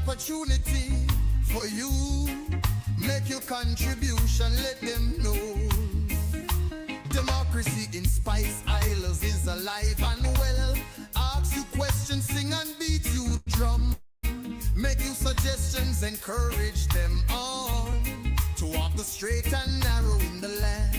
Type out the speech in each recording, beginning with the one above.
opportunity for you. Make your contribution, let them know. Democracy in Spice Isles is alive and well. Ask you questions, sing and beat you drum. Make you suggestions, encourage them on to walk the straight and narrow in the land.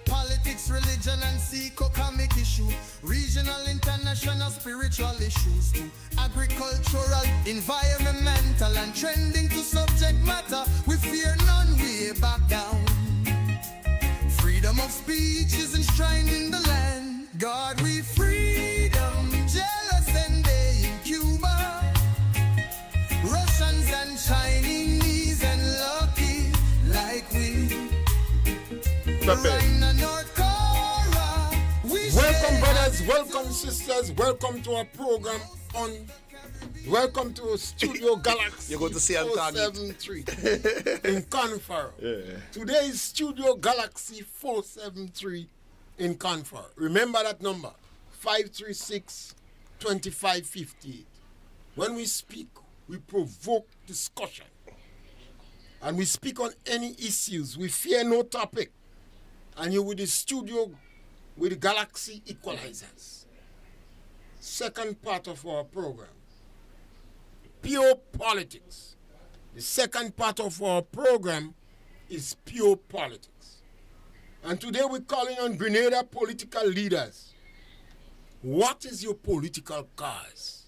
Politics, religion and economic issue, regional, international, spiritual issues too. Agricultural, environmental and trending to subject matter. We fear none, we back down. Freedom of speech is enshrined in the land. God, we freedom, jealous and they in Cuba, Russians and Chinese and lucky like we. Welcome, brothers, welcome, sisters, welcome to our program on. Welcome to Studio Galaxy. You're going to see 473 in Confer. Yeah. Today is Studio Galaxy 473 in Confer. Remember that number 536-2558. When we speak, we provoke discussion. And we speak on any issues. We fear no topic. And you're with the studio with the Galaxy Equalizers. Second part of our program. Pure politics. The second part of our program is pure politics. And today we're calling on Grenada political leaders. What is your political cause?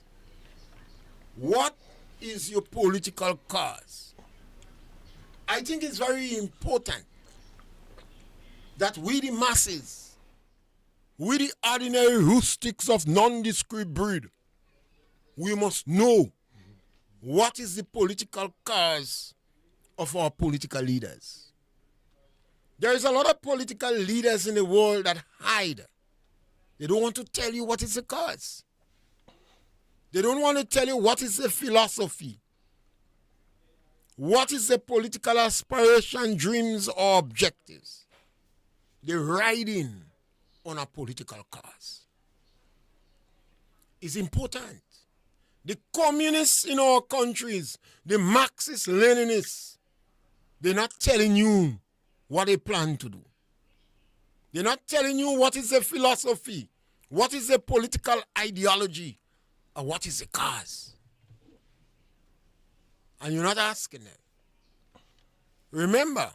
What is your political cause? I think it's very important that we the masses, we the ordinary rustics of nondescript breed, we must know what is the political cause of our political leaders. There is a lot of political leaders in the world that hide. They don't want to tell you what is the cause. They don't want to tell you what is the philosophy. What is the political aspiration, dreams, or objectives? They're riding on a political cause. It's important. The communists in our countries, the Marxist Leninists, they're not telling you what they plan to do. They're not telling you what is the philosophy, what is the political ideology, or what is the cause. And you're not asking them. Remember,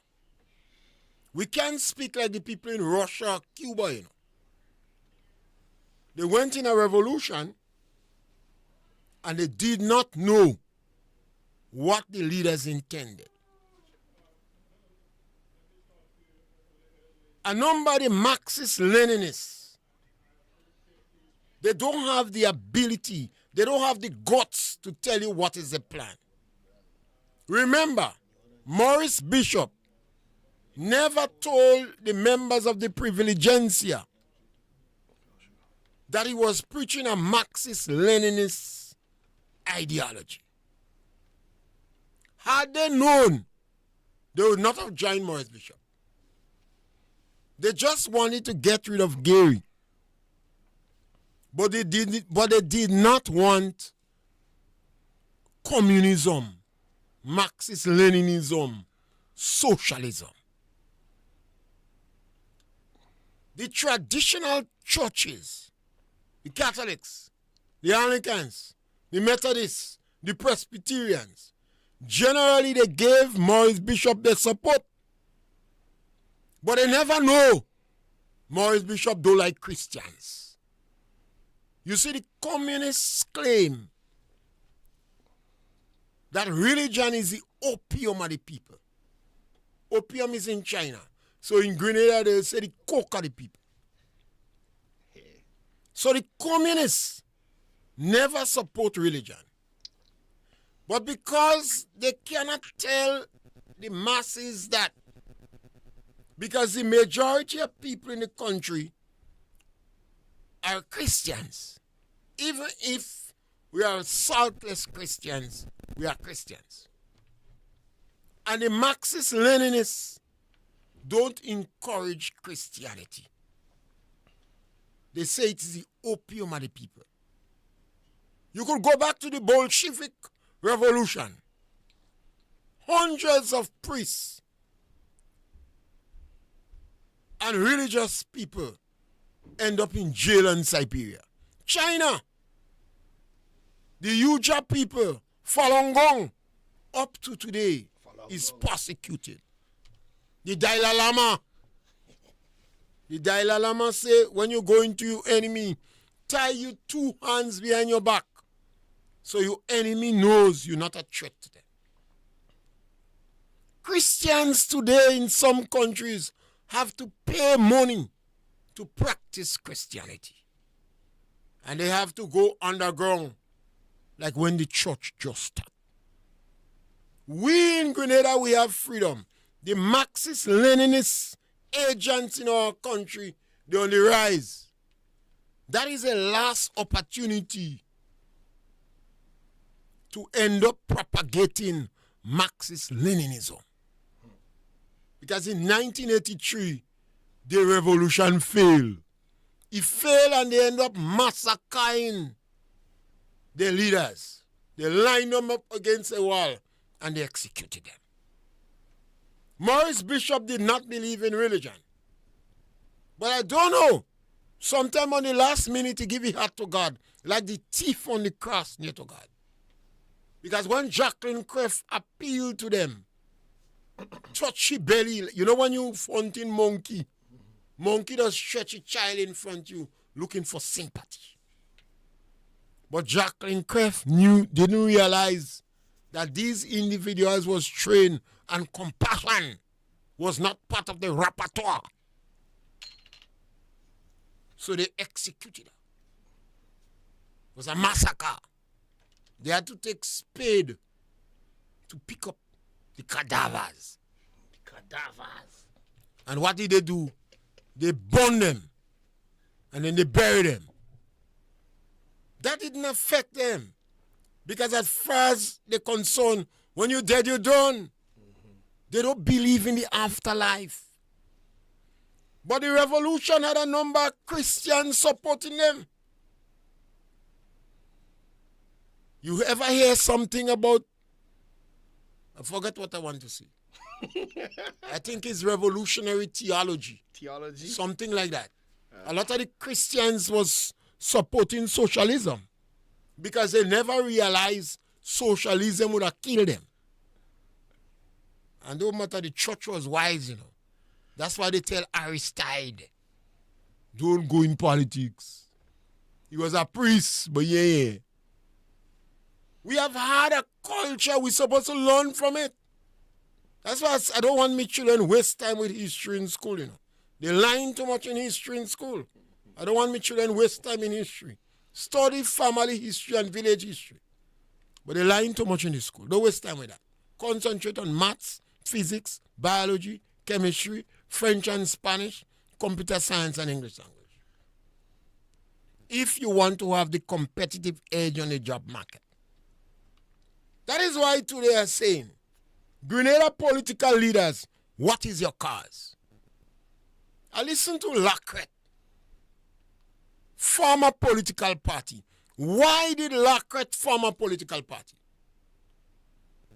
we can't speak like the people in Russia or Cuba, you know. They went in a revolution and they did not know what the leaders intended. A number of the Marxist Leninists, they don't have the ability, they don't have the guts to tell you what is the plan. Remember, Maurice Bishop never told the members of the privilegencia that he was preaching a Marxist-Leninist ideology. Had they known, they would not have joined Maurice Bishop. They just wanted to get rid of Gary. But they did not want communism, Marxist-Leninism, socialism. The traditional churches, the Catholics, the Anglicans, the Methodists, the Presbyterians, generally they gave Maurice Bishop their support. But they never know Maurice Bishop don't like Christians. You see, the communists claim that religion is the opium of the people. Opium is in China. So in Grenada, they say the coke of the people. So the communists never support religion. But because they cannot tell the masses that, because the majority of people in the country are Christians. Even if we are saltless Christians, we are Christians. And the Marxist-Leninists don't encourage Christianity. They say it is the opium of the people. You could go back to the Bolshevik Revolution. Hundreds of priests and religious people end up in jail in Siberia. China, the Uyghur people, Falun Gong, up to today, is persecuted. The Dalai Lama say, when you go into your enemy, tie you 2 hands behind your back, so your enemy knows you're not a threat to them. Christians today in some countries have to pay money to practice Christianity. And they have to go underground, like when the church just started. We in Grenada, we have freedom. The Marxist-Leninist agents in our country, they're on the rise. That is a last opportunity to end up propagating Marxist-Leninism. Because in 1983, the revolution failed. It failed and they end up massacring the leaders. They lined them up against a wall and they executed them. Maurice Bishop did not believe in religion. But I don't know. Sometime on the last minute he gave his heart to God, like the thief on the cross near to God. Because when Jacqueline Clef appealed to them, touch your belly, you know when you hunting monkey does stretch a child in front of you looking for sympathy. But Jacqueline Clef didn't realize that these individuals was trained and compassion was not part of the repertoire. So they executed her. It was a massacre. They had to take spade to pick up the cadavers. And what did they do? They burned them. And then they buried them. That didn't affect them. Because as far as they're concerned, when you're dead, you're done. They don't believe in the afterlife. But the revolution had a number of Christians supporting them. You ever hear something about, I forget what I want to say. I think it's revolutionary theology. Theology? Something like that. A lot of the Christians was supporting socialism because they never realized socialism would have killed them. And no matter, the church was wise, you know. That's why they tell Aristide, don't go in politics. He was a priest, but yeah. We have had a culture, we're supposed to learn from it. That's why I don't want my children waste time with history in school, you know. They learn too much in history in school. I don't want my children waste time in history. Study family history and village history. But they learn too much in the school. Don't waste time with that. Concentrate on maths, physics, biology, chemistry, French and Spanish, computer science and English language. If you want to have the competitive edge on the job market. That is why today they are saying, Grenada political leaders, what is your cause? I listen to Lacret, former political party. Why did Lacret form a political party?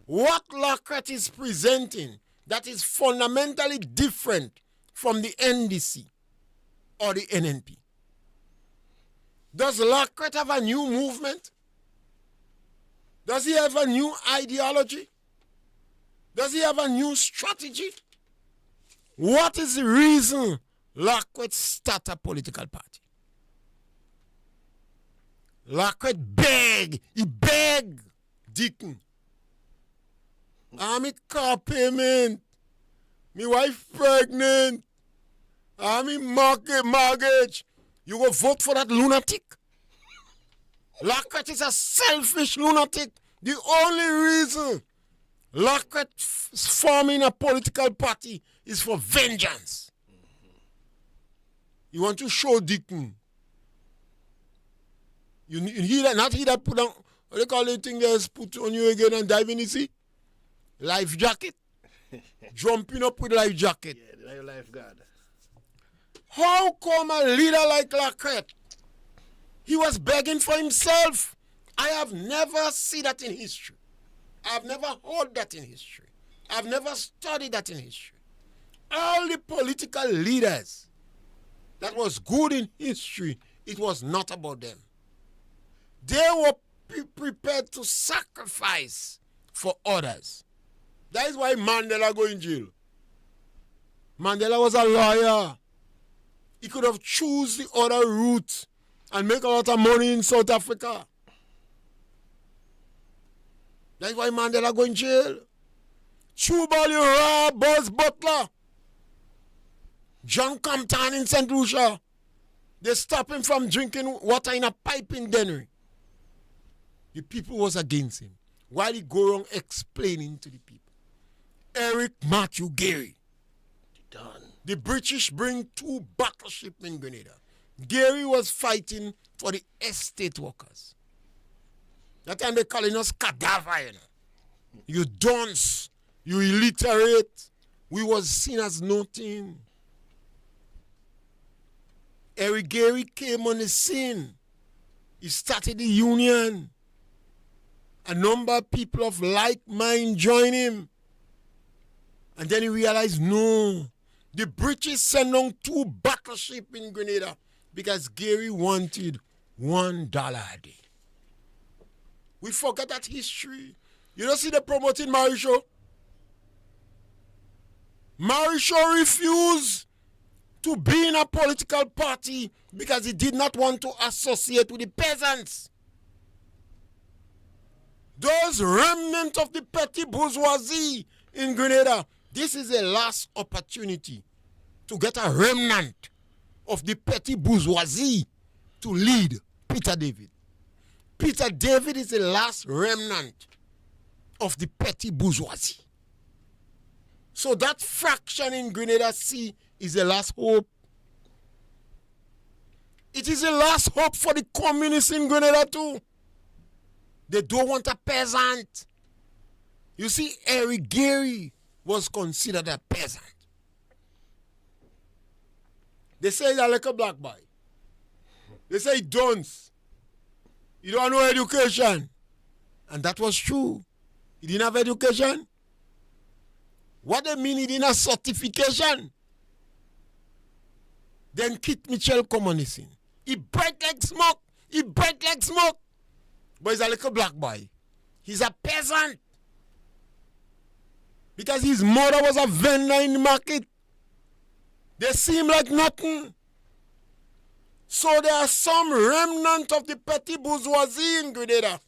What Lacret is presenting that is fundamentally different from the NDC or the NNP? Does Lacret have a new movement? Does he have a new ideology? Does he have a new strategy? What is the reason Lacret start a political party? Lacret he beg Deacon. I'm in car payment. My wife pregnant. I'm in mortgage. You go vote for that lunatic? Lacret is a selfish lunatic. The only reason Lacret forming a political party is for vengeance. You want to show Deacon. You hear that? Not hear that put on, what they call the thing that's put on you again and dive in the sea? Life jacket. Jumping up with life jacket. Yeah, the lifeguard. How come a leader like Lacret, he was begging for himself I have never seen that in history. I've never heard that in history. I've never studied that in history. All the political leaders that was good in history, it was not about them. They were prepared to sacrifice for others. That is why Mandela go in jail. Mandela was a lawyer. He could have choose the other route and make a lot of money in South Africa. That's why Mandela go in jail. Chubali Ra, Buzz Butler, John Compton in St. Lucia. They stop him from drinking water in a pipe in Dennery. The people was against him. While he go around explaining to the people. Eric Matthew Gary. Done. The British bring 2 battleships in Grenada. Gary was fighting for the estate workers. That time they calling us cadaver, you know. You dunce, you illiterate. We was seen as nothing. Eric Gary came on the scene. He started the union. A number of people of like mind joined him. And then he realized, no, the British sent on 2 battleships in Grenada because Gary wanted $1 a day. We forgot that history. You don't see the promoting Marisho? Marisho refused to be in a political party because he did not want to associate with the peasants. Those remnants of the petty bourgeoisie in Grenada, this is a last opportunity to get a remnant of the petty bourgeoisie to lead Peter David. Peter David is the last remnant of the petty bourgeoisie. So that fraction in Grenada C is the last hope. It is the last hope for the communists in Grenada too. They don't want a peasant. You see, Eric Gary was considered a peasant. They say he's like a black boy. They say he dunce. He don't have no education. And that was true. He didn't have education. What they mean he didn't have certification. Then Kit Mitchell come on the scene. He bright like smoke. He bright like smoke. But he's a little black boy. He's a peasant. Because his mother was a vendor in the market. They seem like nothing. So there are some remnant of the petty bourgeoisie in Grenada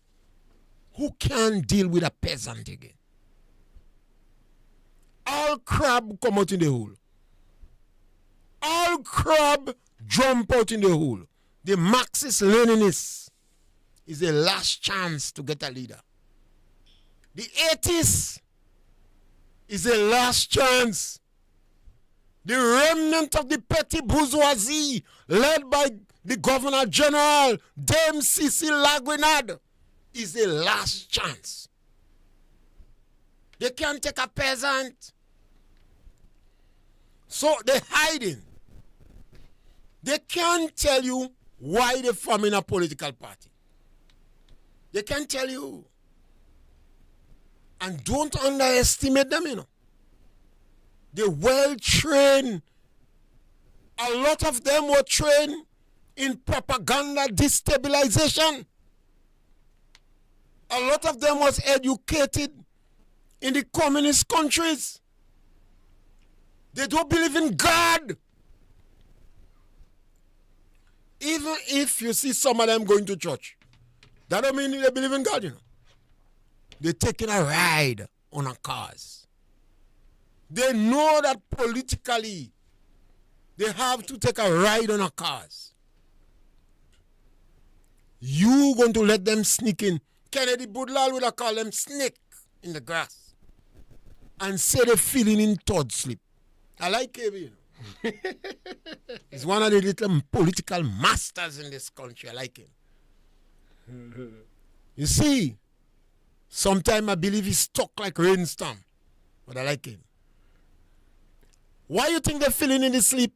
who can't deal with a peasant again. All crab come out in the hole. All crab jump out in the hole. The Marxist-Leninists is the last chance to get a leader. The 80s is the last chance. The remnant of the petty bourgeoisie led by the Governor General, Dame Cecil Laguenade, is the last chance. They can't take a peasant. So they're hiding. They can't tell you why they're forming a political party. They can't tell you. And don't underestimate them, you know. They're well trained. A lot of them were trained in propaganda destabilization. A lot of them was educated in the communist countries. They don't believe in God. Even if you see some of them going to church, that don't mean they believe in God, you know. They're taking a ride on a cars. They know that politically they have to take a ride on a cars. You going to let them sneak in. Kennedy Budlal would have called them snake in the grass and say they're feeling in third sleep. I like KB, you know. He's one of the little political masters in this country. I like him. You see, sometimes I believe he's stuck like rainstorm, but I like him. Why you think they're feeling in the sleep?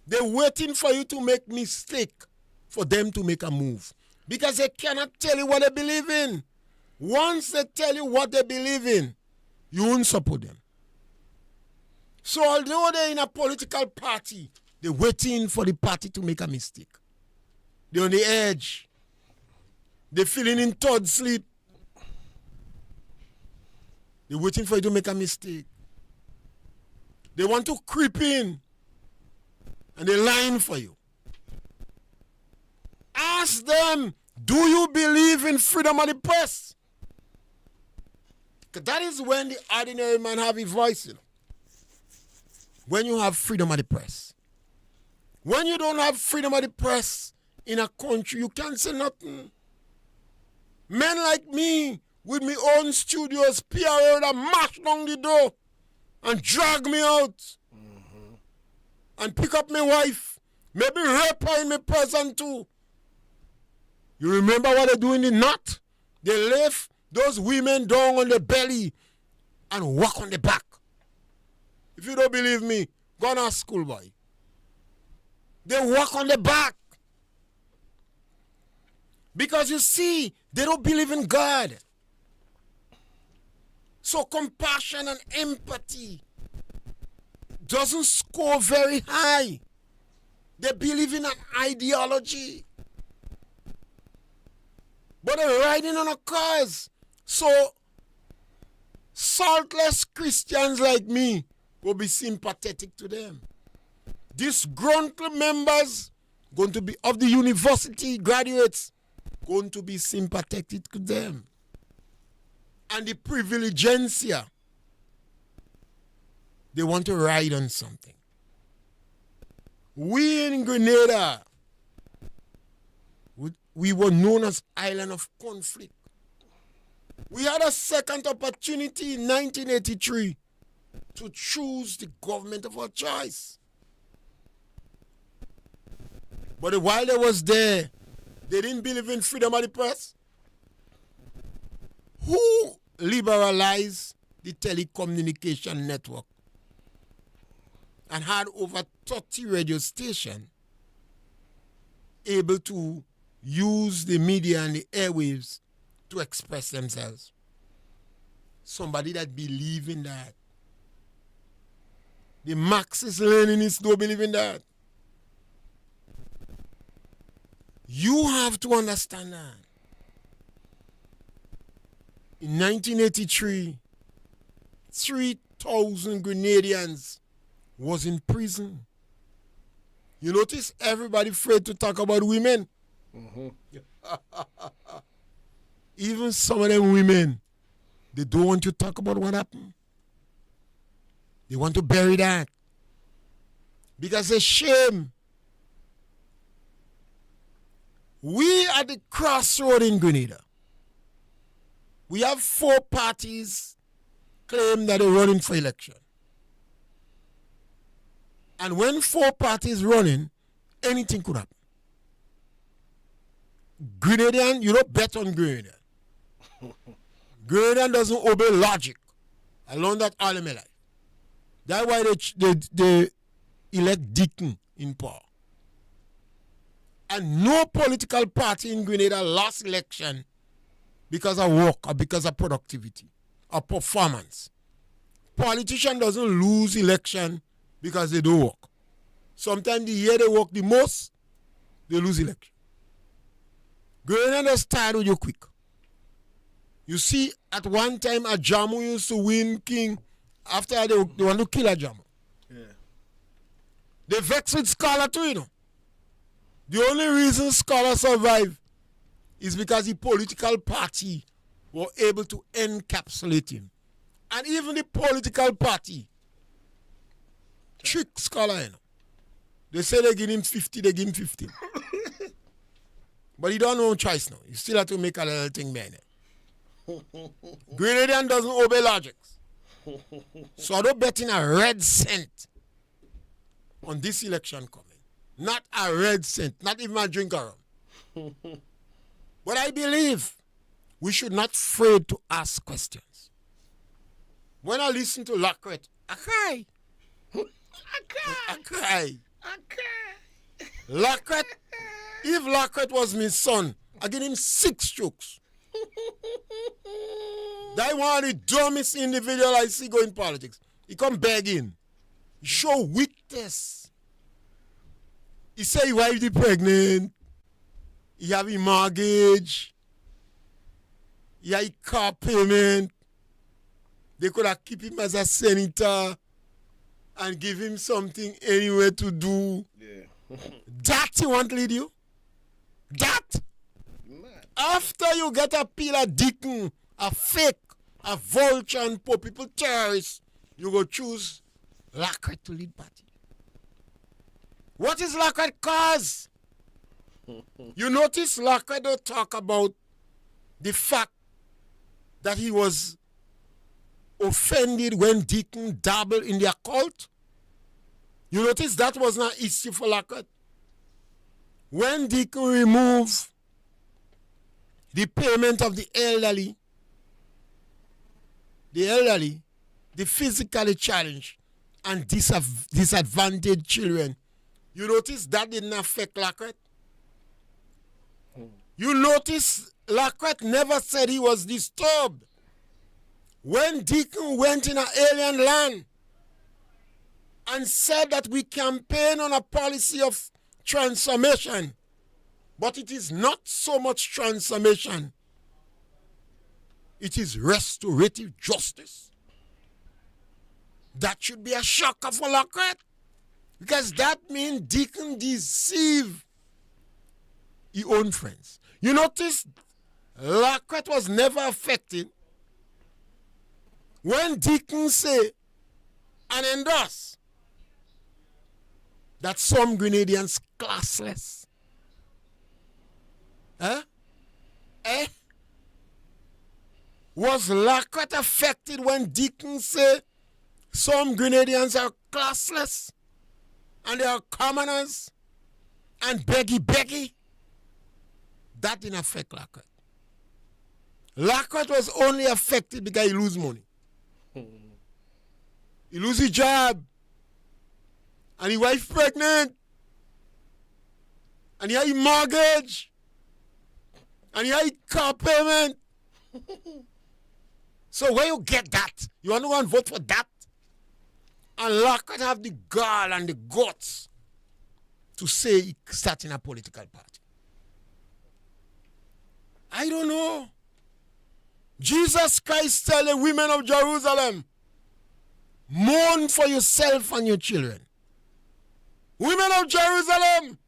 They're waiting for you to make mistake for them to make a move. Because they cannot tell you what they believe in. Once they tell you what they believe in, you won't support them. So although they're in a political party, they're waiting for the party to make a mistake. They're on the edge. They're feeling in third sleep. They're waiting for you to make a mistake. They want to creep in. And they're lying for you. Ask them, do you believe in freedom of the press? Because that is when the ordinary man have a voice, you know. When you have freedom of the press. When you don't have freedom of the press in a country, you can't say nothing. Men like me, with my own studios, peer out and mash down the door and drag me out. And pick up my wife. Maybe rape her in my present too. You remember what they do in the north? They left those women down on the belly and walk on the back. If you don't believe me, go and ask schoolboy. They walk on the back. Because you see, they don't believe in God. So compassion and empathy doesn't score very high. They believe in an ideology. But they're riding on a cause. So saltless Christians like me will be sympathetic to them. Disgruntled members going to be of the university graduates going to be sympathetic to them. And the privilegencia, they want to ride on something. We in Grenada, we were known as Island of Conflict. We had a second opportunity in 1983 to choose the government of our choice. But while they was there, they didn't believe in freedom of the press. Who liberalized the telecommunication network and had over 30 radio stations able to use the media and the airwaves to express themselves? Somebody that believe in that. The Marxist-Leninists don't believe in that. You have to understand that. In 1983, 3,000 Grenadians was in prison. You notice everybody afraid to talk about women. Even some of them women, they don't want to talk about what happened. They want to bury that. Because it's shame. We are the crossroad in Grenada. We have 4 parties claim that they're running for election. And when 4 parties running, anything could happen. Grenadian, you don't bet on Grenadian. Grenadian doesn't obey logic. I learned that all in my life. That's why they elect Deacon in power. And no political party in Grenada lost election because of work or because of productivity or performance. Politician doesn't lose election because they don't work. Sometimes the year they work the most, they lose election. Grenada start with you quick. You see, at one time, a Jamu used to win king after they want to kill a Jamu. Yeah. They vex with Scholar too, you know. The only reason Scholar survived is because the political party were able to encapsulate him. And even the political party trick Scholar, you know. They say they give him 50, they give him 15. But he don't have no choice now. You still have to make a little thing behind it. Grenadian doesn't obey logics. So I don't bet in a red cent on this election coming. Not a red cent, not even a drink of rum. But I believe we should not afraid to ask questions. When I listen to Lacret, I cry. I cry. Lacret, if Lacret was my son, I give him 6 strokes. That one of the dumbest individual I see go in politics. He come begging. He show weakness. He say his wife is pregnant. He have a mortgage. He have a car payment. They could have keep him as a senator and give him something anywhere to do. Yeah. That you want to lead you? That? Man. After you get a Peter Deacon, a fake, a vulture and poor people terrorists, you go choose Lacquette to lead party. What is Lacquette cause? You notice Lacquette don't talk about the fact that he was offended when Deacon dabbled in the occult. You notice that was not an issue for Lacquette. When Deacon removed the payment of the elderly, the physically challenged and disadvantaged children, you notice that didn't affect Lacquette. You notice Lacquette never said he was disturbed when Deacon went in an alien land and said that we campaign on a policy of transformation, but it is not so much transformation. It is restorative justice. That should be a shocker for Lacquette, because that means Deacon deceive his own friends. You notice Lacquette was never affected when Deacon say and endorse that some Grenadians classless. Was Lacquette affected when Deacon say some Grenadians are classless and they are commoners and beggy? That didn't affect Lacquette. Lacquette was only affected because he lose money. He lose his job. And his wife pregnant. And he had a mortgage. And he had a car payment. So where you get that? You want to go and vote for that? And Lacquette have the gall and the guts to say he starting a political party. I don't know. Jesus Christ tell the women of Jerusalem, mourn for yourself and your children. Women of Jerusalem,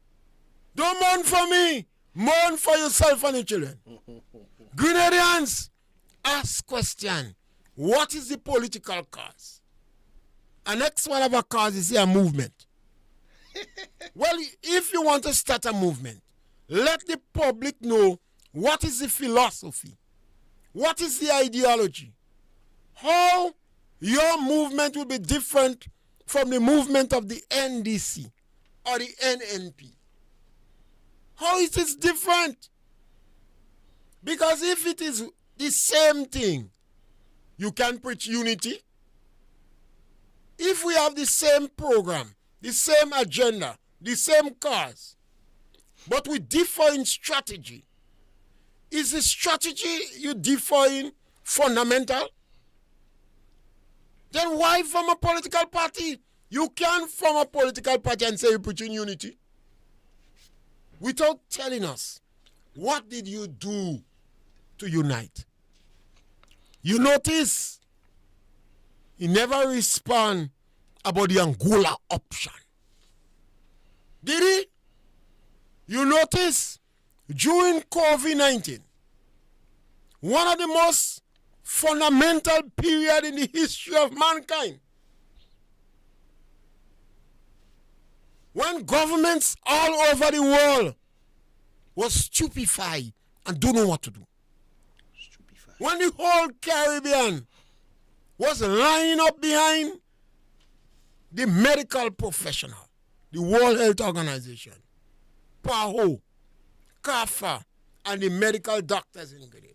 don't mourn for me. Mourn for yourself and your children. Grenadians, ask question. What is the political cause? And next one of our cause is a movement. Well, if you want to start a movement, let the public know what is the philosophy, what is the ideology, how your movement will be different from the movement of the NDC or the NNP. How is it different? Because if it is the same thing, you can preach unity. If we have the same program, the same agenda, the same cause, but we differ in strategy, is the strategy you differ in fundamental? Then why form a political party? You can't form a political party and say you're preaching unity without telling us what did you do to unite. You notice he never respond about the Angola option. Did he? You notice during COVID-19, one of the most fundamental period in the history of mankind, when governments all over the world was stupefied and don't know what to do. When the whole Caribbean was lining up behind the medical professional, the World Health Organization, PAHO, CAFA, and the medical doctors in Grenada.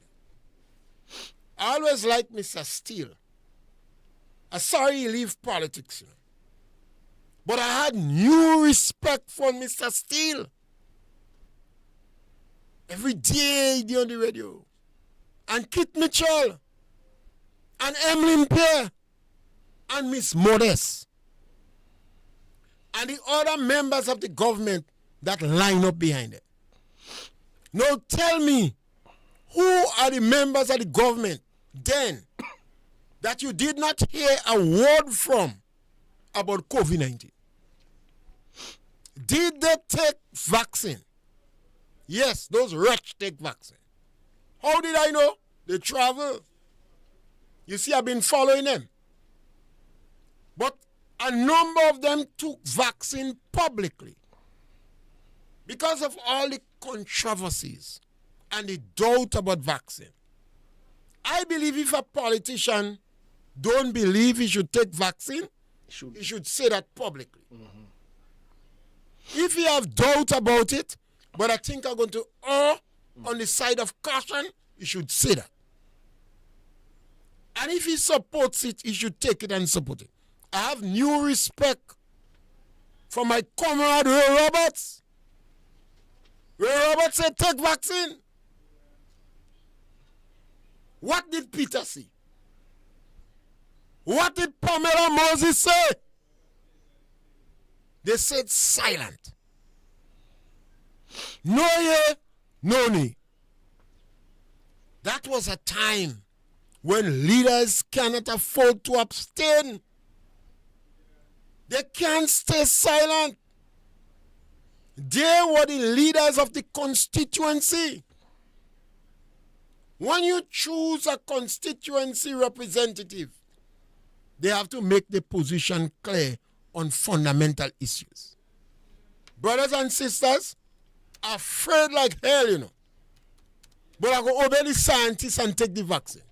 I always liked Mr. Steele. I'm sorry he left politics, but I had new respect for Mr. Steele. Every day they're on the radio. And Kit Mitchell. And Emlyn Pierre. And Miss Modest. And the other members of the government that line up behind it. Now tell me, who are the members of the government then that you did not hear a word from about COVID-19? Did they take vaccine? Yes, those rich take vaccine. How did I know? They travel. You see, I've been following them. But a number of them took vaccine publicly because of all the controversies and the doubt about vaccine. I believe if a politician don't believe he should take vaccine, he should say that publicly. If he have doubt about it, but I think I'm going to err on the side of caution, he should say that. And if he supports it, he should take it and support it. I have new respect for my comrade Ray Roberts. Ray Roberts said, take vaccine. What did Peter say? What did Pamela Moses say? They said silent. No ye, no nay. That was a time when leaders cannot afford to abstain. They can't stay silent. They were the leaders of the constituency. When you choose a constituency representative, they have to make the position clear on fundamental issues. Brothers and sisters, afraid like hell, you know. But I go obey the scientists and take the vaccine.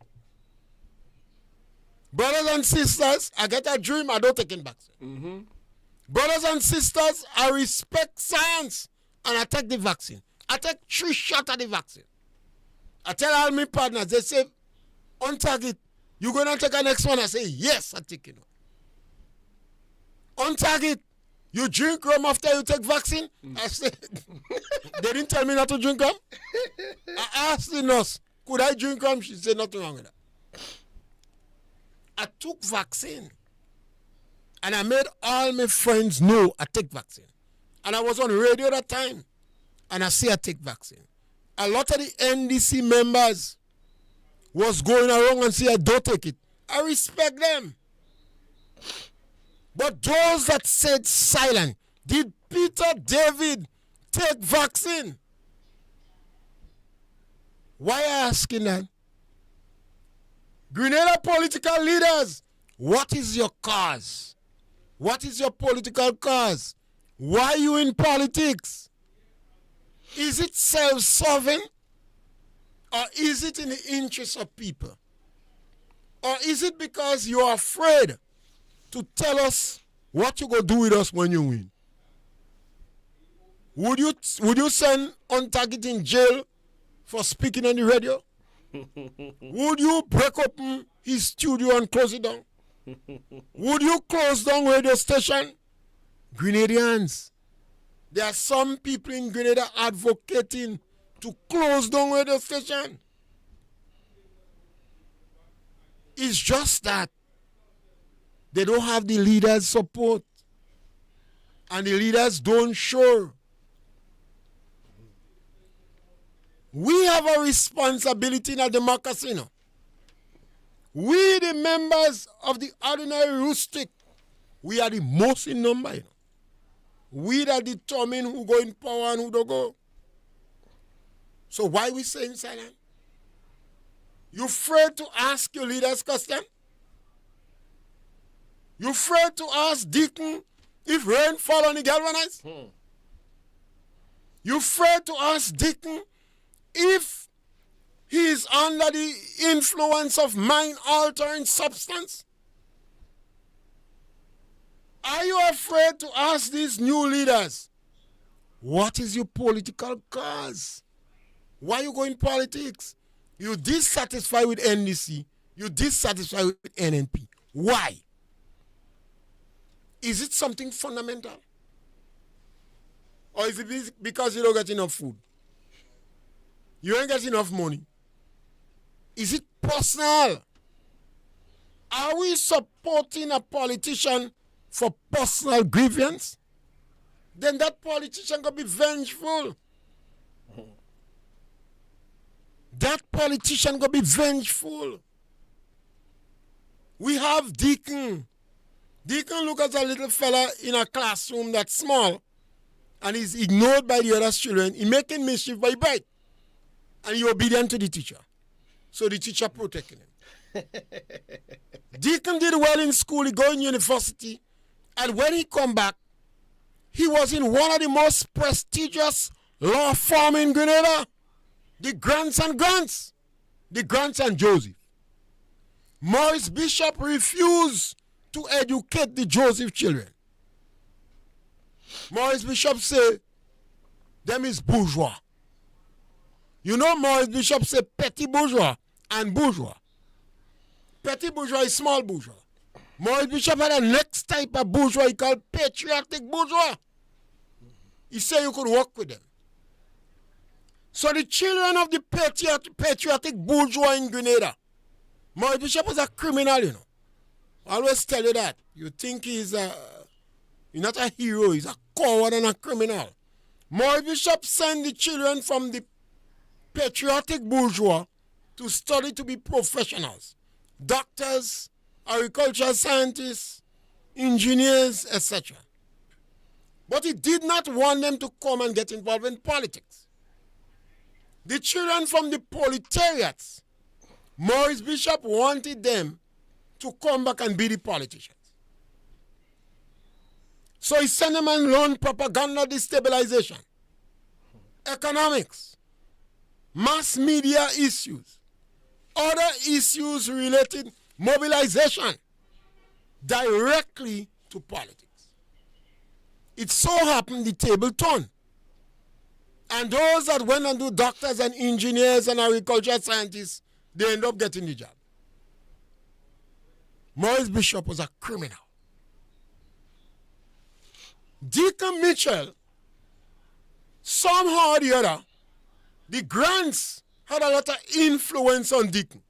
Brothers and sisters, I get a dream, I don't take the vaccine. Brothers and sisters, I respect science and I take the vaccine. I take 3 shots of the vaccine. I tell all my partners, they say, on target, you going to take the next one? I say, yes, I take it. On target, you drink rum after you take vaccine? I say, they didn't tell me not to drink rum. I asked the nurse, could I drink rum? She said, nothing wrong with that. I took vaccine. And I made all my friends know I take vaccine. And I was on radio that time. And I say I take vaccine. A lot of the NDC members was going around and say I don't take it. I respect them. But those that said silent, did Peter David take vaccine? Why are you asking that? Grenada political leaders, what is your cause? What is your political cause? Why are you in politics? Is it self-serving? Or is it in the interest of people? Or is it because you're afraid to tell us what you're going to do with us when you win? Would you send on target in jail for speaking on the radio? Would you break open his studio and close it down? Would you close down radio station? Grenadians, there are some people in Grenada advocating to close down radio station. It's just that they don't have the leaders' support. And the leaders don't show. We have a responsibility in a democracy now. We, the members of the ordinary rustic, we are the most in number. You know. We that determine who go in power and who don't go. So why we staying silent? You afraid to ask your leaders question? You afraid to ask Deacon if rain fall on the galvanized? You afraid to ask Deacon if he is under the influence of mind-altering substance? Are you afraid to ask these new leaders, what is your political cause? Why you go in politics? You dissatisfied with NDC. You dissatisfied with NNP. Why? Is it something fundamental? Or is it because you don't get enough food? You ain't get enough money. Is it personal? Are we supporting a politician for personal grievance? Then that politician gonna be vengeful. That politician gonna be vengeful. We have Deacon. Deacon look at a little fella in a classroom that's small and he's ignored by the other children. He making mischief by bite. And he obedient to the teacher. So the teacher protecting him. Deacon did well in school, he go in university, and when he come back, he was in one of the most prestigious law firm in Grenada, the Grants and Grants, the Grants and Joseph. Maurice Bishop refused to educate the Joseph children. Maurice Bishop say, them is bourgeois. You know Maurice Bishop say petty bourgeois and bourgeois. Petty bourgeois is small bourgeois. Maurice Bishop had a next type of bourgeois he called patriotic bourgeois. He said you could work with them. So the children of the patriotic bourgeois in Grenada, Maurice Bishop was a criminal, you know. I always tell you that. You think he's not a hero, he's a coward and a criminal. Maurice Bishop sent the children from the patriotic bourgeois to study to be professionals. Doctors, agricultural scientists, engineers, etc. But he did not want them to come and get involved in politics. The children from the proletariats, Maurice Bishop wanted them to come back and be the politicians. So he sent them and learned propaganda destabilization, economics, mass media issues, other issues related mobilization directly to politics. It so happened the table turned. And those that went and do doctors and engineers and agricultural scientists, they end up getting the job. Maurice Bishop was a criminal. Deacon Mitchell, somehow or the other, the Grants had a lot of influence on Deacon.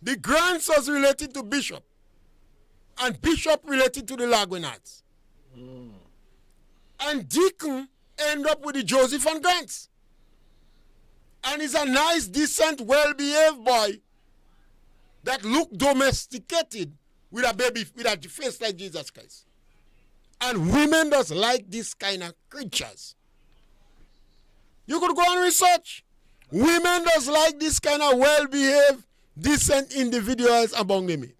The Grants was related to Bishop, and Bishop related to the Lagwinards. And Deacon ended up with the Joseph and Grants. And he's a nice, decent, well-behaved boy that looked domesticated with a baby, with a face like Jesus Christ. And women just like this kind of creatures. You could go and research. Women just like this kind of well-behaved, decent individuals among them.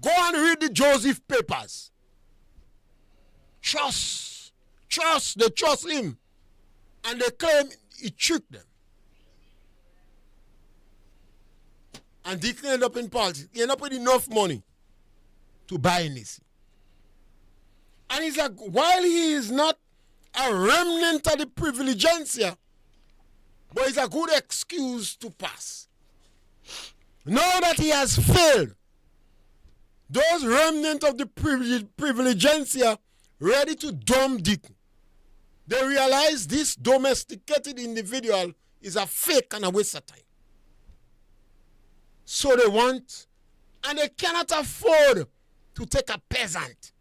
Go and read the Joseph papers. They trust him. And they claim he tricked them. And Deacon ended up in politics. He ended up with enough money to buy this. And he's like, while he is not a remnant of the privilegencia, but it's a good excuse to pass. Now that he has failed, those remnants of the privilegencia ready to dump Deacon. They realize this domesticated individual is a fake and a waste of time. So they want, and they cannot afford to take a peasant.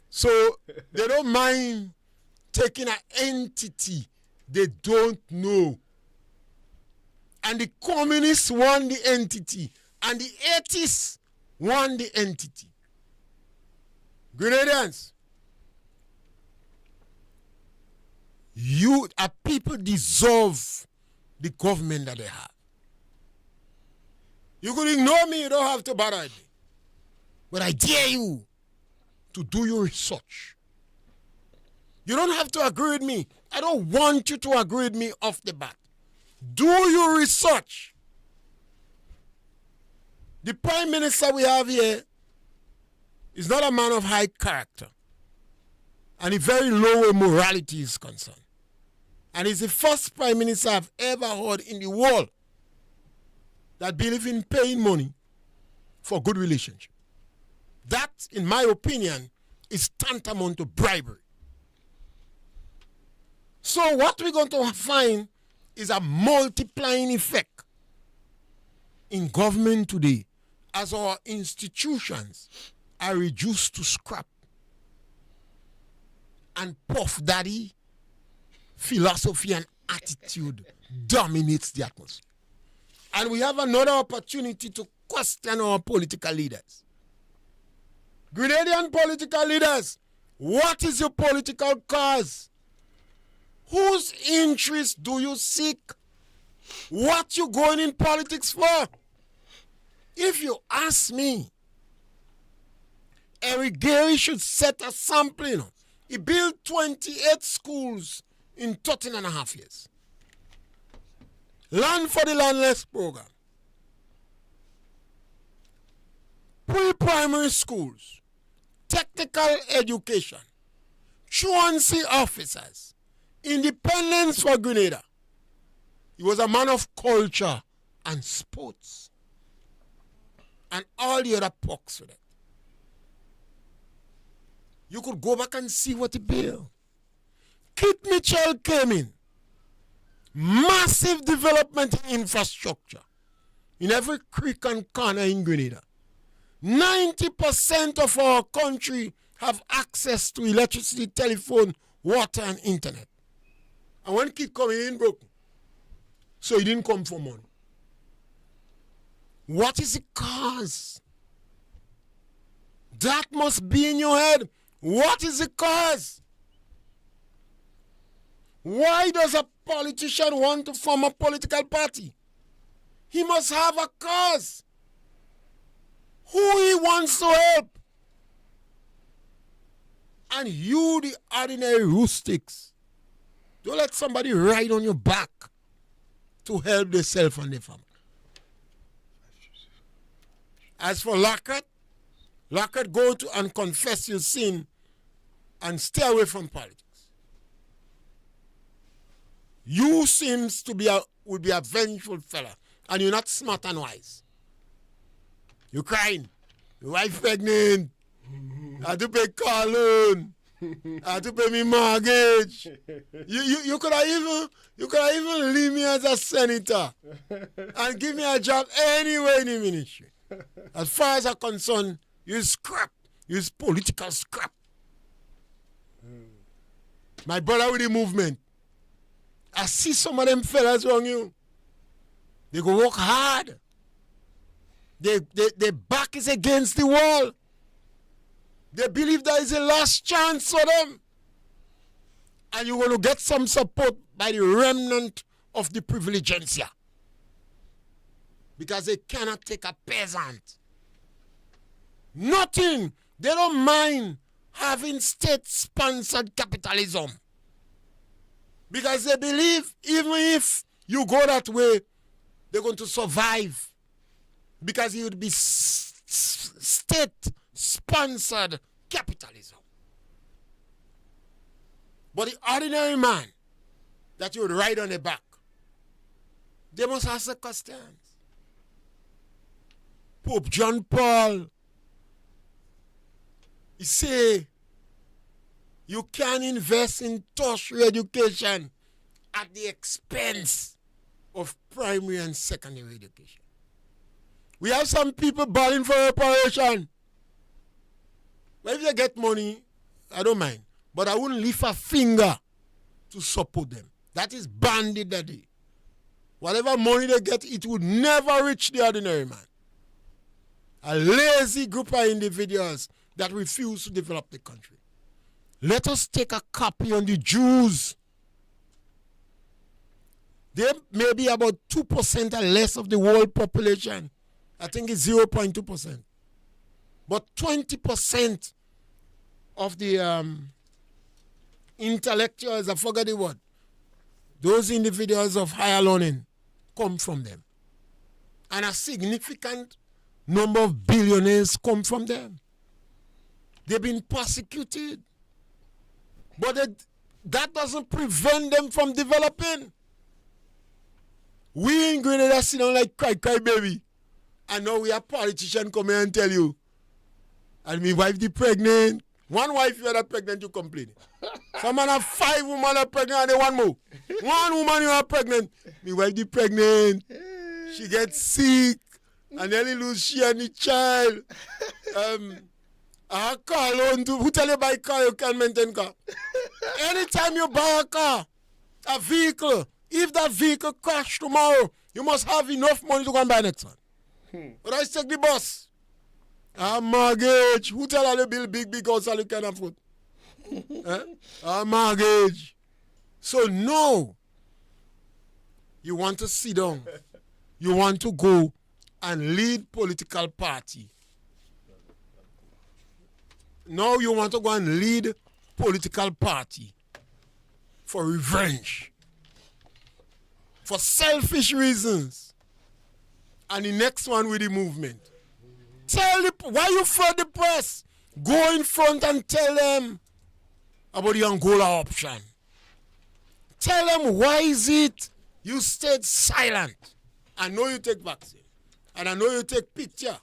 So they don't mind taking an entity they don't know. And the communists want the entity, and the atheists want the entity. Grenadians, people deserve the government that they have. You could ignore me, you don't have to bother me. But I dare you to do your research. You don't have to agree with me. I don't want you to agree with me off the bat. Do your research. The Prime Minister we have here is not a man of high character. And he's very low where morality is concerned. And he's the first Prime Minister I've ever heard in the world that believes in paying money for good relationship. That, in my opinion, is tantamount to bribery. So what we're going to find is a multiplying effect in government today as our institutions are reduced to scrap and puff daddy philosophy and attitude dominates the atmosphere. And we have another opportunity to question our political leaders. Grenadian political leaders, what is your political cause? Whose interest do you seek? What you going in politics for? If you ask me, Eric Gary should set a sampling. He built 28 schools in 13 and a half years. Land for the Landless program. Pre-primary schools. Technical education. truancy officers. Independence for Grenada. He was a man of culture and sports. And all the other perks with it. You could go back and see what he built. Kit Mitchell came in. Massive development in infrastructure. In every creek and corner in Grenada. 90% of our country have access to electricity, telephone, water, and internet. And when Kit come in, broke. So he didn't come for money. What is the cause? That must be in your head. What is the cause? Why does a politician want to form a political party? He must have a cause. Who he wants to help. And you, the ordinary rustics, don't let somebody ride on your back to help themselves and their family. As for Lockhart, go to and confess your sin and stay away from politics. You seems to be would be a vengeful fella, and you're not smart and wise. You're crying. Your wife pregnant. I have to pay car loan. I have to pay me mortgage. You could have even leave me as a senator and give me a job anywhere in the ministry. As far as I'm concerned, you scrap. You political scrap. My brother with the movement. I see some of them fellas wrong you. They go work hard. Their back is against the wall. They believe there is a last chance for them. And you're going to get some support by the remnant of the privilegencia. Because they cannot take a peasant. Nothing. They don't mind having state-sponsored capitalism. Because they believe even if you go that way, they're going to survive. Because it would be state-sponsored capitalism. But the ordinary man that you would ride on the back, they must ask the questions. Pope John Paul, he say, you can invest in tertiary education at the expense of primary and secondary education. We have some people balling for reparation. But if they get money, I don't mind. But I wouldn't lift a finger to support them. That is bandit daddy. Whatever money they get, it would never reach the ordinary man. A lazy group of individuals that refuse to develop the country. Let us take a copy on the Jews. They may be about 2% or less of the world population. I think it's 0.2%. But 20% of the intellectuals, I forgot the word, those individuals of higher learning come from them. And a significant number of billionaires come from them. They've been persecuted. But that doesn't prevent them from developing. We in Grenada sit down like cry baby. And now we have politicians come here and tell you, and my wife is pregnant, One wife you are pregnant, you complain. Some man have 5 women are pregnant and they want more. One woman you are pregnant. My wife is pregnant. She gets sick. And then he lose she and the child. A car loan to who tell you buy car, you can maintain car. Anytime you buy a car, a vehicle, if that vehicle crash tomorrow, you must have enough money to go and buy next one. But I take the bus. A mortgage. Who tell you build big house and you can afford? A mortgage. So no. You want to sit down. You want to go and lead political party. Now you want to go and lead political party for revenge. For selfish reasons. And the next one with the movement. Tell the, why you for the press? Go in front and tell them about the Angola option. Tell them why is it you stayed silent. I know you take vaccine. And I know you take picture.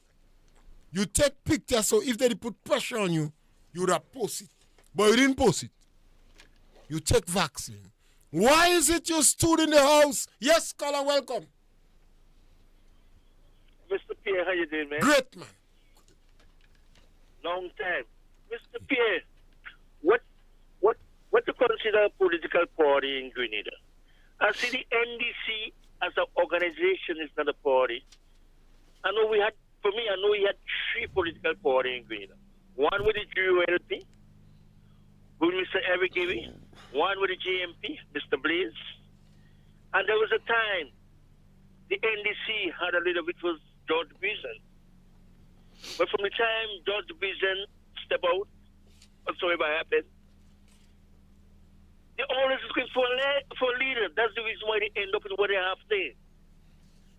You take picture so if they put pressure on you, you would have post it. But you didn't post it. You take vaccine. Why is it you stood in the house? Yes, caller, welcome. Mr. Pierre, how you doing, man? Great, man. Long time. Mr. Pierre, what to consider a political party in Grenada? I see the NDC as an organization is not a party. I know we had 3 political parties in Grenada. One with the GULP, with Mr. Eric Givey, one with the JMP, Mr. Blaze. And there was a time the NDC had a leader which was George Bison. But from the time George Bison stepped out, whatsoever happened, they always looking for a leader. That's the reason why they end up with what they have today.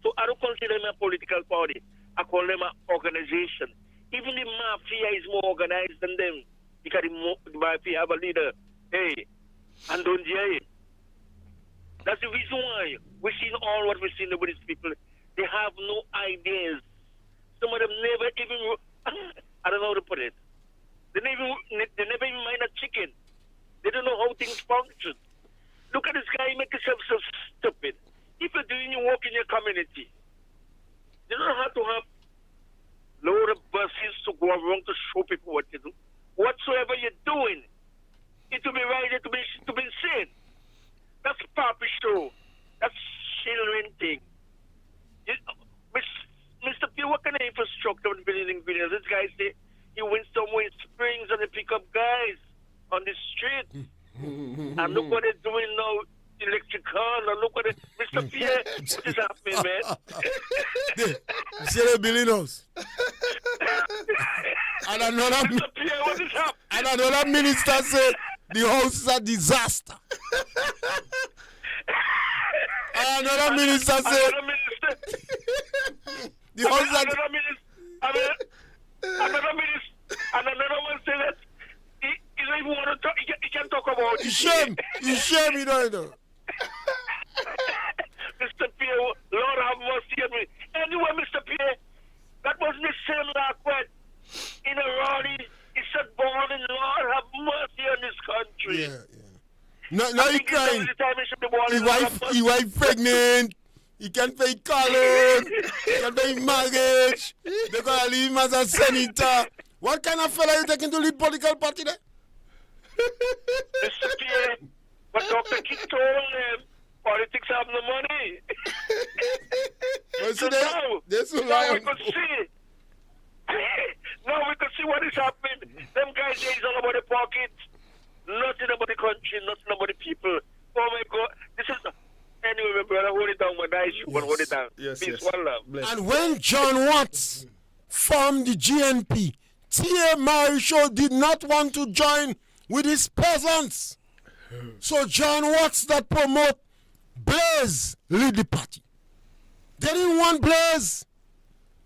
So I don't consider them a political party. I call them an organization. Even the mafia is more organized than them because the mafia have a leader. Hey, and don't hear. That's the reason why we've seen all what we've seen with these people. They have no ideas. Some of them never even, I don't know how to put it. They never even mind a chicken. They don't know how things function. Look at this guy, make yourself so stupid. If you're doing your work in your community, you don't have to have load of buses to go around to show people what to do. Whatsoever you're doing, it will be right, it will be seen. That's puppy show. That's children thing. Mr. P, what kind of infrastructure would be in Greenland? This guy say he went somewhere in Springs and they pick up guys on the street. And look what they're doing now, electrical, and look what Mr. Pierre, what is happening, man? You see the billionaires? And another, Mr. Pierre, what is happening? and another minister said the house is a disaster. And another minister said the house is a another one said that he don't even want to talk, he can't talk about it. You shame, you don't know. Mr. Pierre, Lord have mercy on me. Anyway, Mr. Pierre, that wasn't the same last word. In a rally, he said, born in Lord have mercy on this country. Yeah. Now he crying. His wife pregnant. He can't pay car loan. He can't pay mortgage. They're going to leave him as a senator. What kind of fella are you taking to lead political party there? Mr. Pierre, but Dr. King told them politics have no money. Well, so now we could see. Now we could see what is happening. Them guys say it's all about the pockets. Nothing about the country, nothing about the people. Oh my God. This is... Anyway, my brother, hold it down. When I shoot, hold it down. Yes, Peace, yes. one love. And when John Watts formed the GNP, T.A. Marisho did not want to join with his peasants. So John Watts that promote Blaise lead the party. They didn't want Blaise.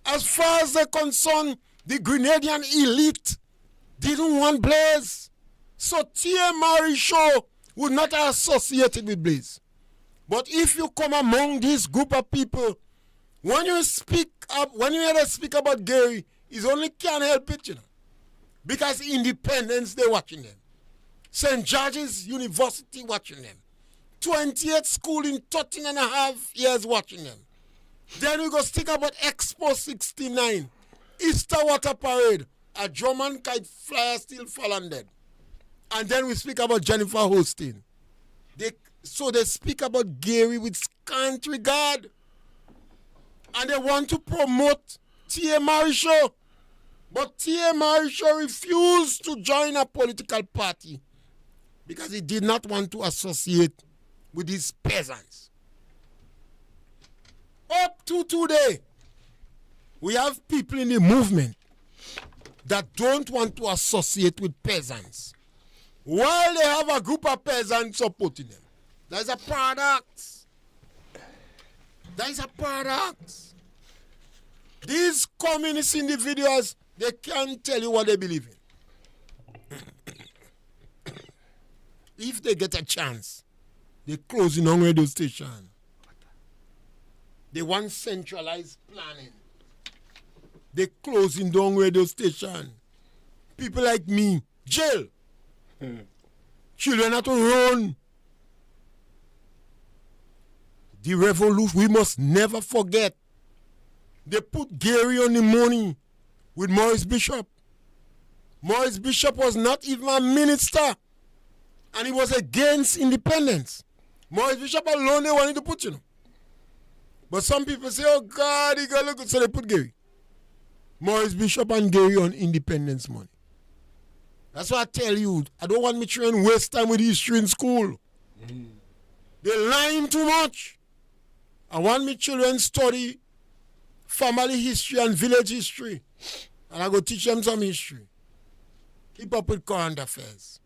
As far as they're concerned, the Grenadian elite didn't want Blaise. So T.A. Marisho would not have associated with Blaise. But if you come among this group of people, when you speak up, when you hear them speak about Gary, it only can't help it, you know. Because Independence, they watching them. St. George's University watching them. 28th school in 13 and a half years watching them. Then we go stick about Expo 69. Easter Water Parade. A German kite flyer still fallen dead. And then we speak about Jennifer Hostin. So they speak about Gary with scant regard. And they want to promote T.A. Marisho. But T.A. Marisho refused to join a political party because he did not want to associate with these peasants. Up to today, we have people in the movement that don't want to associate with peasants, while they have a group of peasants supporting them. That is a paradox. That is a paradox. These communist individuals, they can't tell you what they believe in. If they get a chance, they close in on radio station. They want centralized planning. They closing down radio station. People like me, jail. Children have to run. The revolution, we must never forget. They put Gary on the money with Maurice Bishop. Maurice Bishop was not even a minister, and he was against independence. Maurice Bishop alone they wanted to put, But some people say, oh God, he got to look good, so they put Gary. Maurice Bishop and Gary on independence money. That's why I tell you, I don't want my children waste time with history in school. They're lying too much. I want my children study family history and village history. And I go teach them some history. Keep up with current affairs.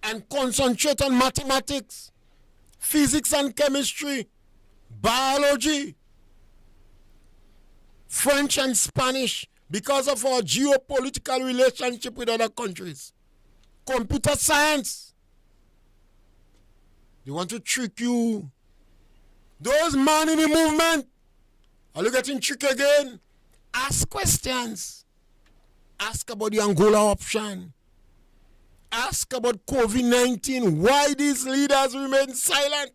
And concentrate on mathematics, physics and chemistry, biology, French and Spanish, because of our geopolitical relationship with other countries. Computer science. They want to trick you. Those men in the movement, are you getting tricked again? Ask questions. Ask about the Angola option. Ask about COVID-19. Why these leaders remain silent?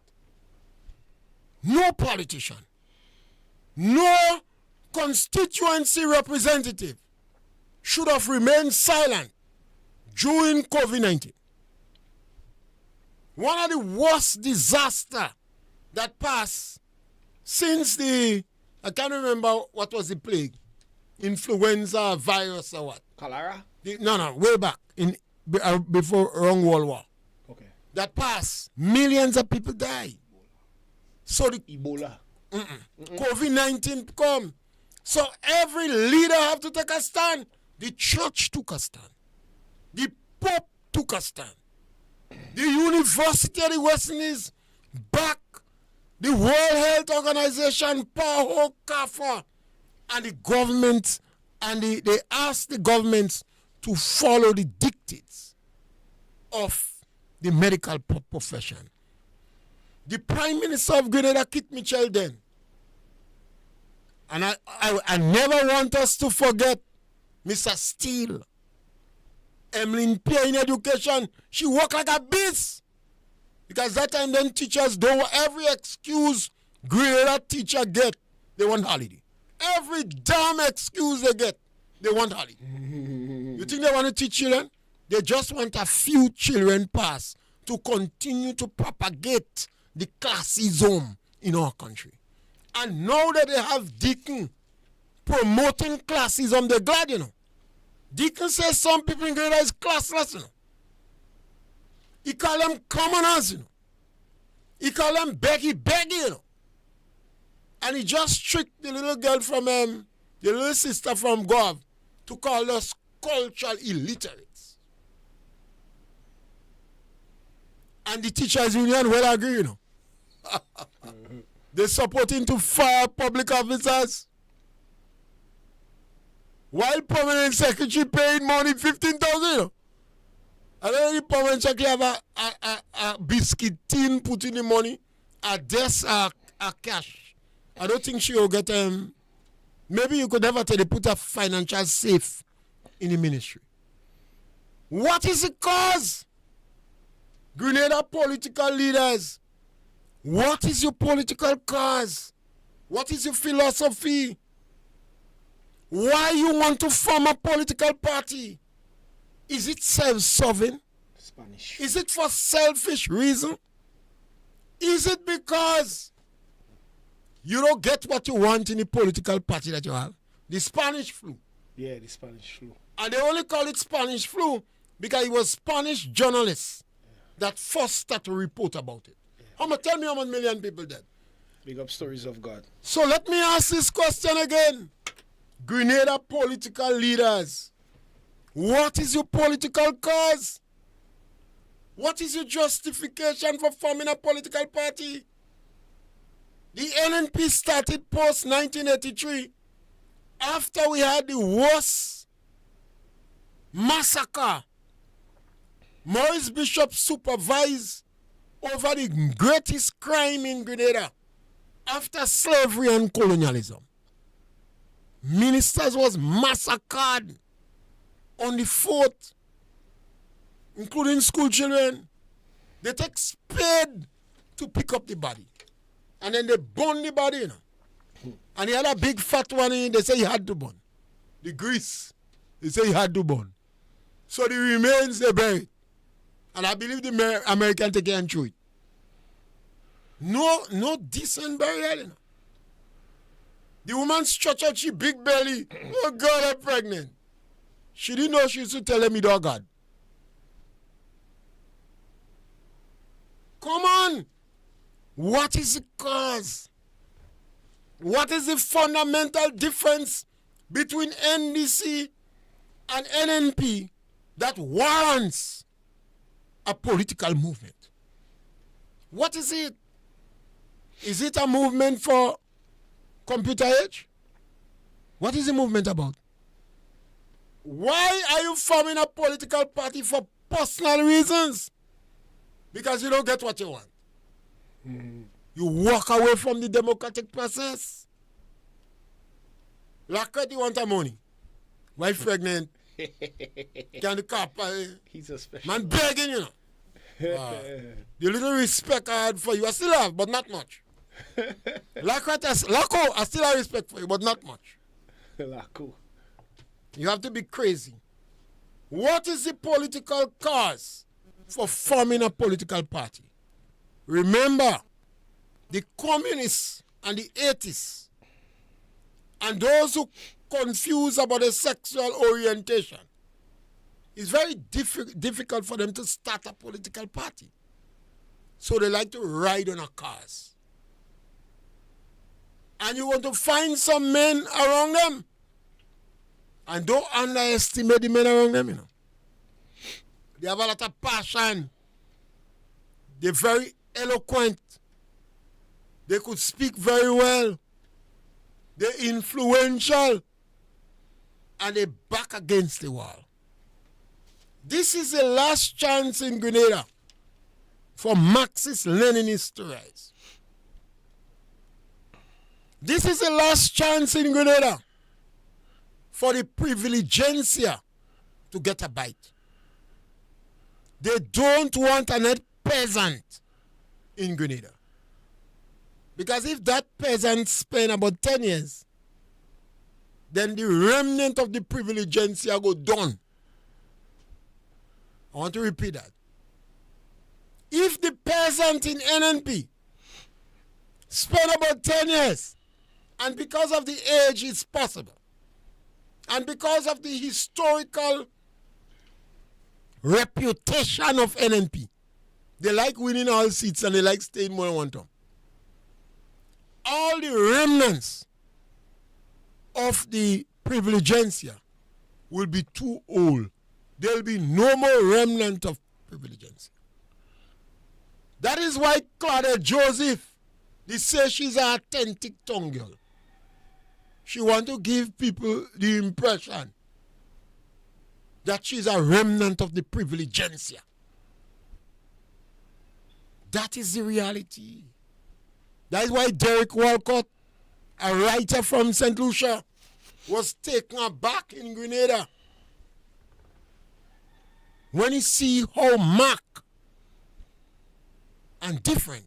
No politician, no constituency representative should have remained silent during COVID-19. One of the worst disasters that passed since I can't remember what was the plague, influenza, virus or what. Cholera? Way back before Wrong World War. Okay. That passed, millions of people died. So the Ebola. COVID-19 come. So every leader have to take a stand. The church took a stand. The Pope took a stand. The University of the West Indies back. The World Health Organization, PAHO, CAFA, and the government, and they asked the governments to follow the dictates of the medical profession. The Prime Minister of Grenada kicked Michel then. And I never want us to forget Mr. Steele. Emmeline Pierre in education, she worked like a beast. Because that time then teachers don't, every excuse Grenada teacher get, they want holiday. Every damn excuse they get, they want holiday. You think they want to teach children? They just want a few children pass to continue to propagate the classism in our country. And now that they have Deacon promoting classism, they're glad, Deacon says some people in Grenada is classless, He call them commoners, He call them beggy, And he just tricked the little girl from, the little sister from Gov to call us cultural illiterates. And the teachers union well agree, They're supporting to fire public officers. While permanent secretary paying money 15,000, And then the permanent secretary have a biscuit tin put in the money, a desk, a cash. I don't think she will get maybe you could never tell they put a financial safe in the ministry. What is the cause? Grenada political leaders, what is your political cause? What is your philosophy? Why you want to form a political party? Is it self-serving? Spanish. Is it for selfish reason? Is it because you don't get what you want in the political party that you have? The Spanish flu. Yeah, the Spanish flu. And they only call it Spanish flu because it was Spanish journalists that first started to report about it. Tell me how many million people dead. Big up stories of God. So let me ask this question again. Grenada political leaders, what is your political cause? What is your justification for forming a political party? The NNP started post-1983 after we had the worst massacre. Maurice Bishop supervised over the greatest crime in Grenada after slavery and colonialism. Ministers was massacred on the fort, including school children. They take spade to pick up the body. And then they burn the body, you know. And he had a big fat one in, they say he had to burn. The grease, they say he had to burn. So the remains, they buried. And I believe the American take and throw it. No decent burial, you know. The woman stretched out she big belly. Oh God, I'm pregnant. She didn't know she used to tell me, dog God. Come on. What is the cause? What is the fundamental difference between NDC and NNP that warrants a political movement? What is it? Is it a movement for computer age? What is the movement about? Why are you forming a political party for personal reasons? Because you don't get what you want. You walk away from the democratic process. Like you want the money. Wife pregnant. Can the cop? He's a special Man begging, you know. The little respect I had for you, I still have, but not much. Lako, I still have respect for you, but not much. Laco. You have to be crazy. What is the political cause for forming a political party? Remember, the communists and the atheists and those who confuse about their sexual orientation, it's very difficult for them to start a political party. So they like to ride on a cause. And you want to find some men around them. And don't underestimate the men around them, you know. They have a lot of passion. They're very eloquent. They could speak very well. They're influential. And they're back against the wall. This is the last chance in Grenada for Marxist-Leninists to rise. This is the last chance in Grenada for the privilegencia to get a bite. They don't want a net peasant in Grenada. Because if that peasant spend about 10 years, then the remnant of the privilegencia go down. I want to repeat that. If the peasant in NNP spend about 10 years, and because of the age it's possible, and because of the historical reputation of NNP, they like winning all seats and they like staying more than one term. All the remnants of the privilegencia will be too old. There will be no more remnant of privilegencia. That is why Claudia Joseph, they say she's an authentic tongue girl. She wants to give people the impression that she's a remnant of the privilegencia. That is the reality. That is why Derek Walcott, a writer from St. Lucia, was taken aback in Grenada when he see how marked and different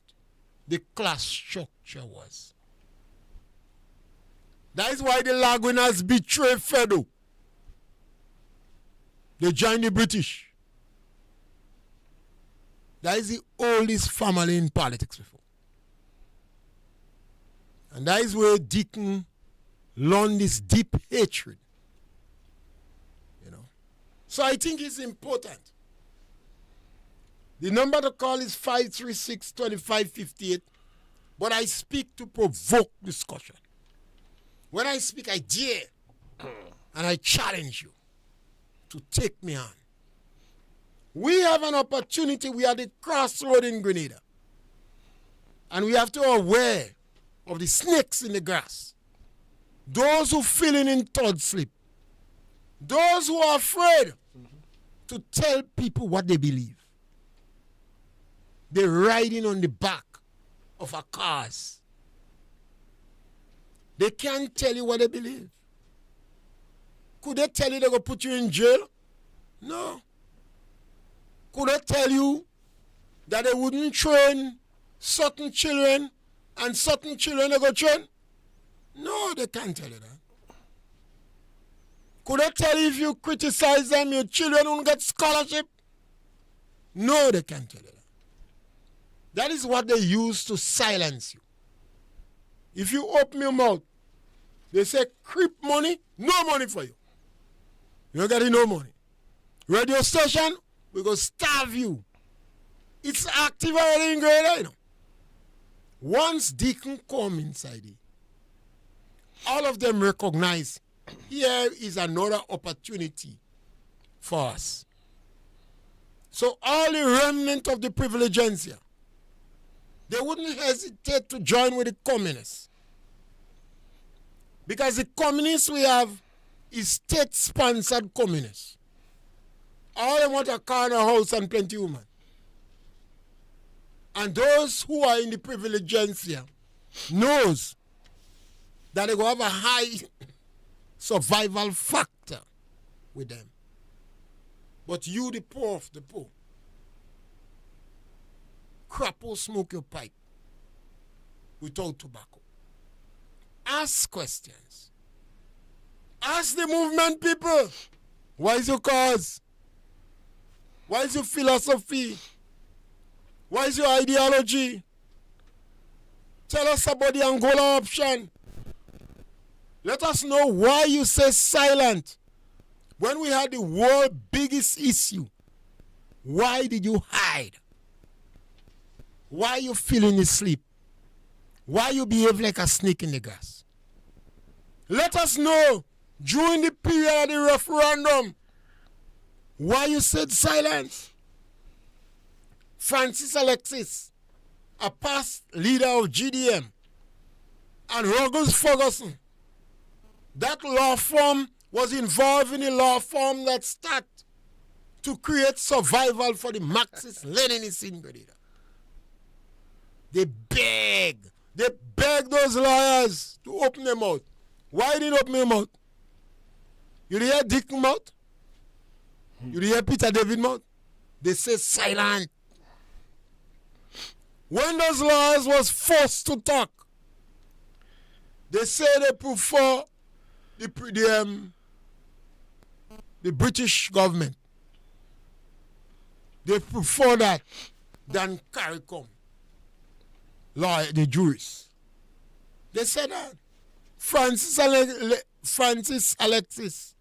the class structure was. That is why the Lagunitas betrayed Fedo. They joined the British. That is the oldest family in politics before. And that is where Deacon learned this deep hatred. You know. So I think it's important. The number to call is 536-2558. But I speak to provoke discussion. When I speak, I dare and I challenge you to take me on. We have an opportunity. We are at the crossroad in Grenada. And we have to be aware of the snakes in the grass. Those who feeling in third sleep. Those who are afraid to tell people what they believe. They're riding on the back of a cars. They can't tell you what they believe. Could they tell you they're going to put you in jail? No. Could they tell you that they wouldn't train certain children and certain children they go train? No, they can't tell you that. Could they tell you if you criticize them, your children won't get scholarship? No, they can't tell you that. That is what they use to silence you. If you open your mouth, they say, creep money, no money for you. You don't get no money. Radio station, we go starve you. It's active already in Grenada, you know. Once Deacon come inside it, all of them recognize here is another opportunity for us. So all the remnant of the privilegencia, they wouldn't hesitate to join with the communists. Because the communists we have is state-sponsored communists. All them want a car and a house and plenty of women. And those who are in the privilegencia knows that they go have a high survival factor with them. But you, the poor of the poor, crapple smoke your pipe without tobacco. Ask questions. Ask the movement people. What is your cause? What is your philosophy? What is your ideology? Tell us about the Angola option. Let us know why you say silent. When we had the world's biggest issue, why did you hide? Why you feeling asleep? Why you behave like a snake in the grass? Let us know during the period of the referendum why you said silence. Francis Alexis, a past leader of GDM, and Ruggles Ferguson, that law firm was involved in a law firm that started to create survival for the Marxist-Leninists in Grenada. They beg those lawyers to open their mouth. Why didn't open their mouth? You did hear Dick mouth? You did hear Peter David mouth? They say silent. When those lawyers was forced to talk, they say they prefer the British government. They prefer that than CARICOM. Lawyer, the jurists. They said that. Francis Alexis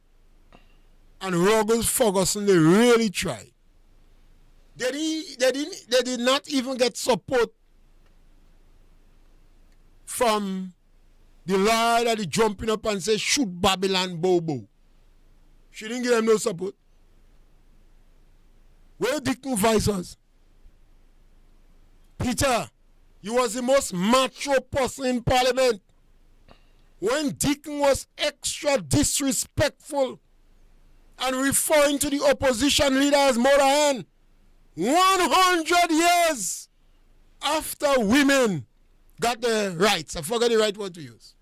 and Ruggles Ferguson, they really tried. They did not even get support from the lawyer that is jumping up and say, shoot Babylon Bobo. She didn't give them no support. Where Deacon Vice was? Peter, you was the most macho person in Parliament. When Deacon was extra disrespectful and referring to the opposition leader as mother hen, 100 years after women got the rights, I forgot the right word to use.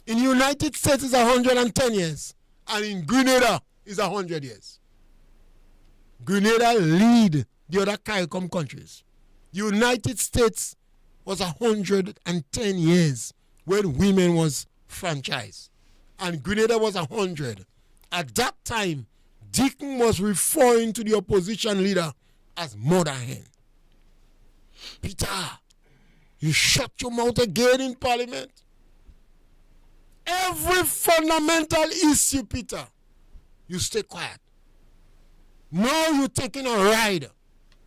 In the United States it's 110 years, and in Grenada it's 100 years. Grenada lead the other CARICOM countries. United States was 110 years when women was franchised. And Grenada was 100. At that time, Deacon was referring to the opposition leader as mother hen. Peter, you shut your mouth again in Parliament. Every fundamental issue, Peter, you stay quiet. Now you're taking a ride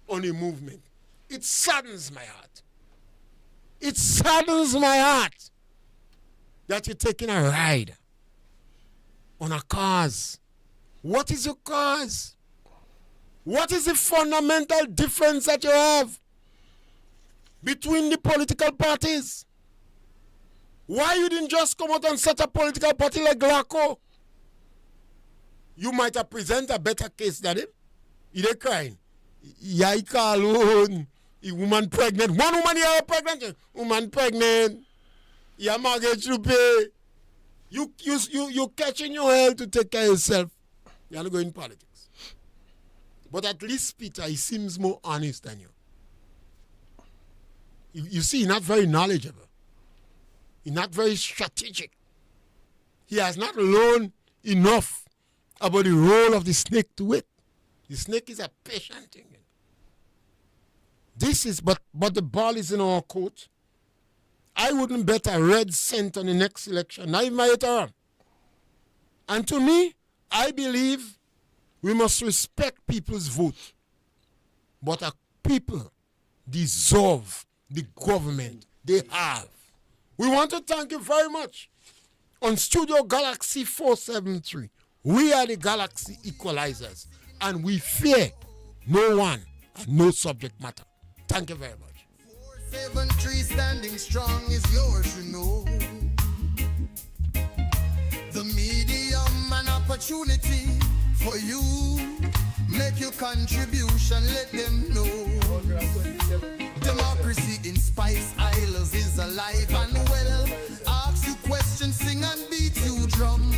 on the movement. It saddens my heart. It saddens my heart that you're taking a ride on a cause. What is your cause? What is the fundamental difference that you have between the political parties? Why you didn't just come out and set a political party like Glaco? You might have presented a better case than him. He dey crying. Yeah, he call a woman pregnant. One woman here pregnant. Woman pregnant. Yeah, mortgage to pay. You catching your hell to take care of yourself. You're not going in politics. But at least Peter, he seems more honest than you. You see, he's not very knowledgeable. He's not very strategic. He has not learned enough about the role of the snake to it. The snake is a patient thing. But the ball is in our court. I wouldn't bet a red cent on the next election, not even my turn. And to me, I believe we must respect people's vote. But our people deserve the government they have. We want to thank you very much. On Studio Galaxy 473, we are the Galaxy Equalizers, and we fear no one and no subject matter. Thank you very much. 473 standing strong is yours, you know. The medium and opportunity for you. Make your contribution, let them know. Democracy in Spice Isles is alive and well. Ask you questions, sing and beat you drum.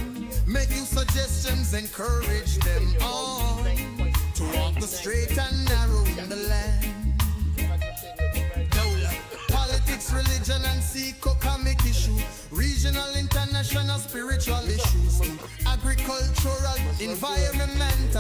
Make you suggestions, encourage them on to walk the straight and narrow in the land. Politics, religion and economic issue, regional, international, spiritual issues, agricultural, environmental.